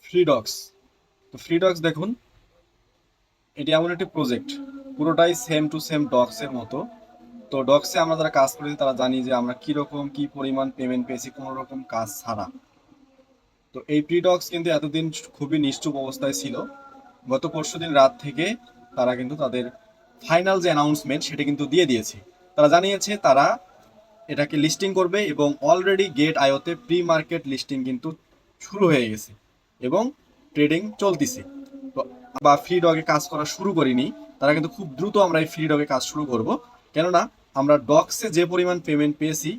ফ্রিডক্স। তো ফ্রিডক্স দেখুন, এটি এমন একটি প্রজেক্ট, পুরোটাই সেম টু সেম ডক্সের মতো। তো ডক্সে আমরা যারা কাজ করেছি তারা জানি যে আমরা কিরকম কি পরিমাণ পেমেন্ট পেয়েছি কোনো রকম কাজ ছাড়া। তো এই প্রিডক্স কিন্তু এতদিন খুবই নিশ্চুপ অবস্থায় ছিল। গত পরশুদিন রাত থেকে তারা কিন্তু তাদের ফাইনাল যে অ্যানাউন্সমেন্ট সেটা কিন্তু দিয়ে দিয়েছে। তারা জানিয়েছে তারা এটাকে লিস্টিং করবে এবং অলরেডি গেট আইওতে প্রি মার্কেট লিস্টিং কিন্তু শুরু হয়ে গেছে এবং ট্রেডিং চলতেছে। তো বা ফ্রি ডগে কাজ করা শুরু করিনি, তারা কিন্তু খুব দ্রুত আমরা এই ফ্রি ডগে কাজ শুরু করব। কেননা আমরা ডক্সে যে পরিমাণ পেমেন্ট পেয়েছি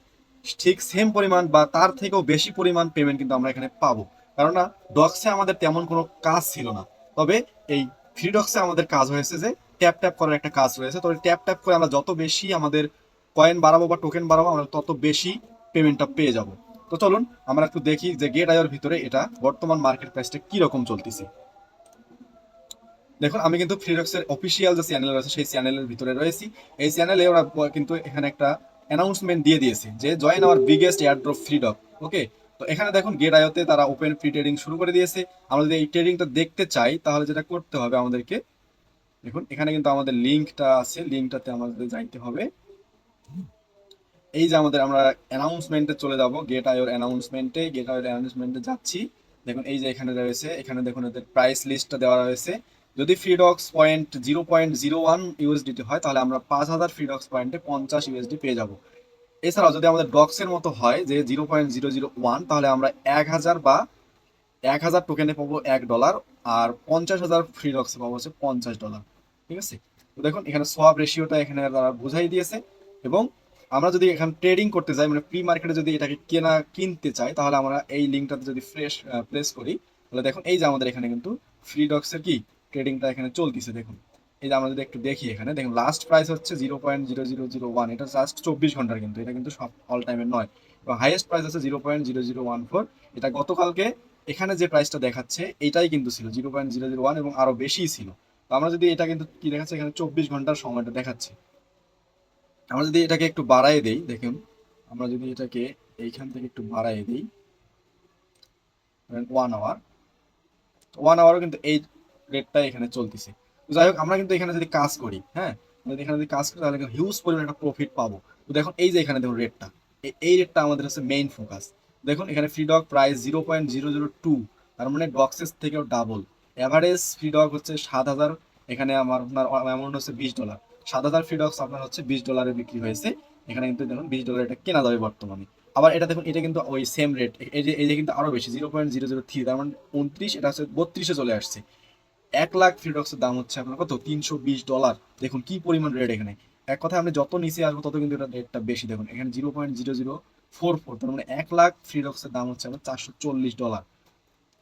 ঠিক সেম পরিমাণ বা তার থেকেও বেশি পরিমাণ পেমেন্ট কিন্তু আমরা এখানে পাবো। কেননা ডক্সে আমাদের তেমন কোনো কাজ ছিল না, তবে এই ফ্রি ডক্সে আমাদের কাজ হয়েছে যে ট্যাপ ট্যাপ করার একটা কাজ রয়েছে। তবে ট্যাপ ট্যাপ করে আমরা যত বেশি আমাদের কয়েন বাড়াবো বা টোকেন বাড়াবো আমরা তত বেশি পেমেন্টটা পেয়ে যাব। তো চলুন আমরা একটু দেখি যে গেট আইওর ভিতরে এটা বর্তমান মার্কেট প্রাইসটা কি রকম চলতেছে। দেখুন আমি কিন্তু ফ্রিডক্সের অফিসিয়াল যে চ্যানেল রয়েছে সেই চ্যানেলের ভিতরে রয়েছি। এই চ্যানেলে ওরা কিন্তু এখানে একটা অ্যানাউন্সমেন্ট দিয়ে দিয়েছে যে জয়েন আওয়ার বিগেস্ট এয়ারড্রপ ফ্রিডক। ওকে, তো এখানে দেখুন গেট আইওতে তারা ওপেন ফ্রি ট্রেডিং শুরু করে দিয়েছে। আমরা যদি এই ট্রেডিংটা দেখতে চাই তাহলে যেটা করতে হবে আমাদেরকে, দেখুন এখানে কিন্তু আমাদের লিঙ্কটা আছে, লিঙ্কটাতে আমাদের যাইতে হবে। এই যে আমাদের আমরা অ্যানাউন্সমেন্টে চলে যাব, গেট আইওর অ্যানাউন্সমেন্টে যাচ্ছি। দেখুন এই যে এখানে রয়েছে, এখানে দেখুন এদের প্রাইস লিস্টটা দেওয়া রয়েছে। যদি ফ্রিডক্স পয়েন্ট 0.01 ইউএসডিটি হয় তাহলে আমরা 5,000 ফ্রিডক্স পয়েন্টে 50 ইউএসডি পেয়ে যাব। এছাড়াও যদি আমাদের ডক্সের মতো হয় যে 0.001 তাহলে আমরা 1,000 বা 1,000 টোকেনে পাবো $1, আর 50,000 ফ্রিডক্সে পাবো হচ্ছে $50। ঠিক আছে, তো দেখুন এখানে সোয়াপ রেশিওটা এখানে তারা বুঝাই দিয়েছে। এবং আমরা যদি এখানে ট্রেডিং করতে চাই মানে প্রি মার্কেটে যদি এটাকে কিনতে চাই তাহলে আমরা এই লিঙ্কটাতে যদি প্রেস করি তাহলে দেখুন এই যে আমাদের এখানে কিন্তু ফ্রিডক্সের কি ট্রেডিংটা এখানে চলতেছে। দেখুন এই যে আমরা যদি একটু দেখি এখানে দেখুন লাস্ট প্রাইস হচ্ছে 0.0001, এটা জাস্ট 24 ঘন্টার, কিন্তু এটা কিন্তু সব অল টাইমের নয়। এবং হাইয়েস্ট প্রাইস হচ্ছে 0.0014, এটা গতকালকে এখানে যে প্রাইসটা দেখাচ্ছে এটাই কিন্তু ছিল 0.001 এবং আরো বেশি ছিল। তো আমরা যদি এটা কিন্তু কি দেখাচ্ছে এখানে 24 ঘন্টার সময়টা দেখাচ্ছে। আমরা যদি এটাকে একটু বাড়ায় দেই, দেখুন আমরা যদি এটাকে এইখান থেকে একটু বাড়ায় দিই 1 আওয়ার, 1 আওয়ারও কিন্তু এই রেটটা এখানে চলতেছে। তো যাই হোক আমরা কিন্তু এখানে যদি কাজ করি, হ্যাঁ যদি এখানে যদি কাজ করি তাহলে হিউজ পরিমাণ একটা প্রফিট পাবো। তো দেখুন এই যে এখানে দেখুন রেটটা, এই রেটটা আমাদের হচ্ছে মেইন ফোকাস। দেখুন এখানে ফ্রি ডগ প্রাইস 0.002, তার মানে ডক্সেস থেকেও ডাবল। অ্যাভারেজ ফ্রি ডগ হচ্ছে 7,000, এখানে আমার আপনার অ্যামাউন্ট হচ্ছে $20। 7,000 ফ্রি ডগস আপনার হচ্ছে $20 বিক্রি হয়েছে। এখানে কিন্তু দেখুন $20 এটা কেনা যাবে বর্তমানে। আবার এটা দেখুন এটা কিন্তু ওই সেম রেট, এই যে কিন্তু আরো বেশি 0.003, তার মানে 29, এটা হচ্ছে 32-এ চলে আসছে। 1 লাখ ফ্রিডক্সের দাম হচ্ছে আপনার কত $320। দেখুন কি পরিমাণ রেট এখানে। এক কথায় আপনি যত নিচে আসবো তত কিন্তু এটা রেটটা বেশি। দেখুন এখানে 0.0044, তার মানে 1 লাখ ফ্রিডক্সের দাম হচ্ছে আপনার $440।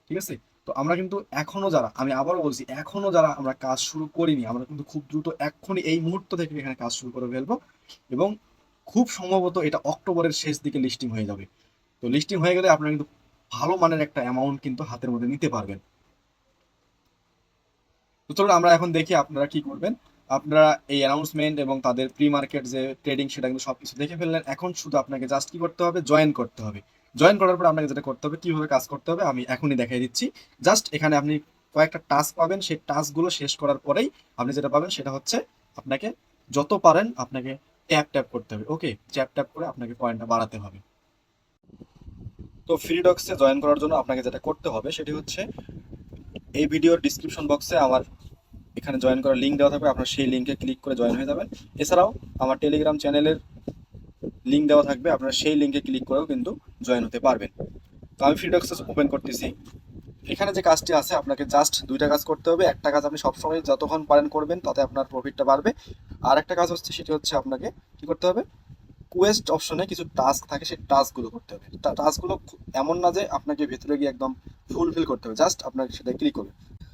ঠিক আছে, তো আমরা কিন্তু এখনো যারা, আমি আবারও বলছি এখনো যারা আমরা কাজ শুরু করিনি আমরা কিন্তু খুব দ্রুত এক্ষুনি এই মুহূর্ত থেকে এখানে কাজ শুরু করে ফেলবো। এবং খুব সম্ভবত এটা অক্টোবরের শেষ দিকে লিস্টিং হয়ে যাবে। তো লিস্টিং হয়ে গেলে আপনারা কিন্তু ভালো মানের একটা অ্যামাউন্ট কিন্তু হাতের মধ্যে নিতে পারবেন। তো চলুন আমরা এখন দেখি আপনারা কি করবেন। আপনারা এই অ্যানাউন্সমেন্ট এবং তাদের প্রি মার্কেট যে ট্রেডিং সেটা কিন্তু সবকিছু দেখে ফেললেন। এখন শুধু আপনাকে জাস্ট কি করতে হবে, জয়েন করতে হবে। জয়েন করার পর আপনাকে যেটা করতে হবে, কিভাবে কাজ করতে হবে আমি এখনই দেখিয়ে দিচ্ছি। জাস্ট এখানে আপনি কয়েকটা টাস্ক পাবেন, সেই টাস্কগুলো শেষ করার পরেই আপনি যেটা পাবেন সেটা হচ্ছে আপনাকে যত পারেন আপনাকে ট্যাপ ট্যাপ করতে হবে। ওকে, ট্যাপ ট্যাপ করে আপনাকে পয়েন্টটা বাড়াতে হবে। তো ফ্রি ডক্সে জয়েন করার জন্য আপনাকে যেটা করতে হবে সেটি হচ্ছে এই ভিডিওর ডিসক্রিপশন বক্সে আমার এখানে জয়েন করার লিঙ্ক দেওয়া থাকবে, আপনার সেই লিঙ্কে ক্লিক করে জয়েন হয়ে যাবেন। এছাড়াও আমার টেলিগ্রাম চ্যানেলের লিঙ্ক দেওয়া থাকবে, আপনারা সেই লিঙ্কে ক্লিক করেও কিন্তু জয়েন হতে পারবেন। তো আমি ফ্রিডক্স ওপেন করতেছি। এখানে যে কাজটি আছে আপনাকে জাস্ট দুইটা কাজ করতে হবে। একটা কাজ আপনি সবসময় যতক্ষণ পারেন করবেন, তাতে আপনার প্রফিটটা বাড়বে। আর একটা কাজ হচ্ছে সেটি হচ্ছে আপনাকে কি করতে হবে, কোয়েস্ট অপশনে কিছু টাস্ক থাকে সেই টাস্কগুলো করতে হবে। টাস্কগুলো এমন না যে আপনাকে ভেতরে গিয়ে একদম ফুলফিল করতে হবে, জাস্ট আপনাকে সেটা ক্লিক করবে।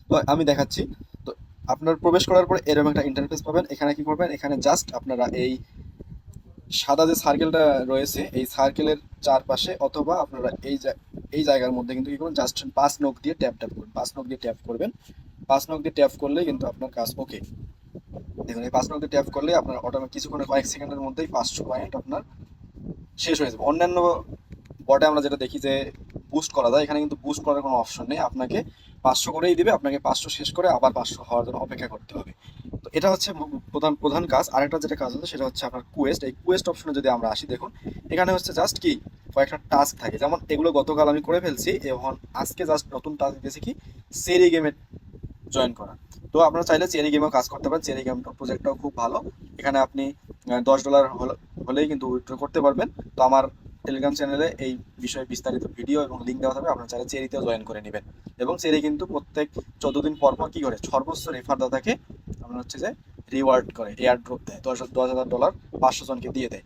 তো আমি দেখাচ্ছি। তো আপনার প্রবেশ করার পরে এরকম একটা ইন্টারফেস পাবেন। এখানে কি করবেন, এখানে জাস্ট আপনারা এই সাদা যে সার্কেলটা রয়েছে এই সার্কেলের চারপাশে অথবা আপনারা এই জায়গার মধ্যে কিন্তু কি করবেন, জাস্ট 5 নখ দিয়ে ট্যাপ ট্যাপ করবেন। 5 নখ দিয়ে ট্যাপ করবেন। 5 নখ দিয়ে ট্যাপ করলে কিন্তু আপনার কাজ ওকে। দেখুন এই 5 নখ দিয়ে ট্যাপ করলে আপনার অটোমেটিক কিছুক্ষণের কয়েক সেকেন্ডের মধ্যেই 500 পয়েন্ট আপনার শেষ হয়ে যাবে। অন্যান্য বটে আমরা যেটা দেখি যে বুস্ট করা যায়, এখানে কিন্তু বুস্ট করার কোনো অপশন নেই, আপনাকে 500 করেই দিবে, আপনাকে 500 শেষ করে আবার 500 হওয়ার জন্য অপেক্ষা করতে হবে। তো এটা হচ্ছে প্রধান প্রধান কাজ। আরেকটা যেটা কাজ হচ্ছে সেটা হচ্ছে আপনার কোয়েস্ট। এই কোয়েস্ট অপশনে যদি আমরা আসি, দেখুন এখানে হচ্ছে জাস্ট কি কয়েকটা টাস্ক থাকে, যেমন এগুলো গতকাল আমি করে ফেলছি, এবং আজকে জাস্ট নতুন টাস্ক দিয়েছি কি সেরি গেমে জয়েন করা। তো আপনারা চাইলে চেরি গেমেও কাজ করতে পারেন, চেরি গেম প্রজেক্টটাও খুব ভালো। এখানে আপনি $10 হলেই কিন্তু উইথড্র করতে পারবেন। তো আমার টেলিগ্রাম চ্যানেলে এই বিষয়ে বিস্তারিত ভিডিও এবং লিঙ্ক দেওয়া থাকবে, আপনারা চাইলে চেরিতেও জয়েন করে নেবেন। এবং চেরি কিন্তু প্রত্যেক 14 দিন পর পর কি করে সর্বোচ্চ রেফার দাতাকে আপনার হচ্ছে যে রিওয়ার্ড করে, এয়ার ড্রপ দেয়, $10,000 500 জনকে দিয়ে দেয়।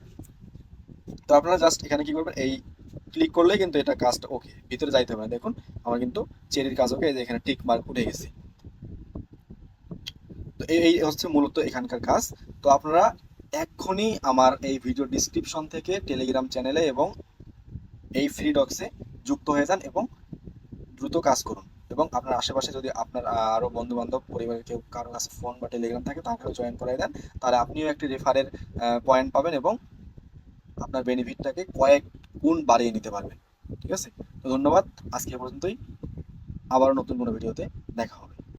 তো আপনারা জাস্ট এখানে কি করবেন, এই ক্লিক করলেই কিন্তু এটা কাজটা ওকে, ভিতরে যাইতে হবে না। দেখুন আমার কিন্তু চেরির কাজ ওকে, এই যে এখানে টিক মার্ক উঠে গেছে। তো এই হচ্ছে মূলত এখানকার কাজ। তো আপনারা এক্ষুনি আমার এই ভিডিও ডিসক্রিপশন থেকে টেলিগ্রাম চ্যানেলে এবং এই ফ্রি ডক্সে যুক্ত হয়ে যান এবং দ্রুত কাজ করুন। এবং আপনার আশেপাশে যদি আপনার আরও বন্ধু বান্ধব পরিবারের কেউ কারো কাছে ফোন বা টেলিগ্রাম থাকে, তাকেও জয়েন করাই দেন, তাহলে আপনিও একটি রেফারের পয়েন্ট পাবেন এবং আপনার বেনিফিটটাকে কয়েক গুণ বাড়িয়ে নিতে পারবেন। ঠিক আছে, তো ধন্যবাদ, আজকে এ পর্যন্তই, আবারও নতুন কোনো ভিডিওতে দেখা হবে।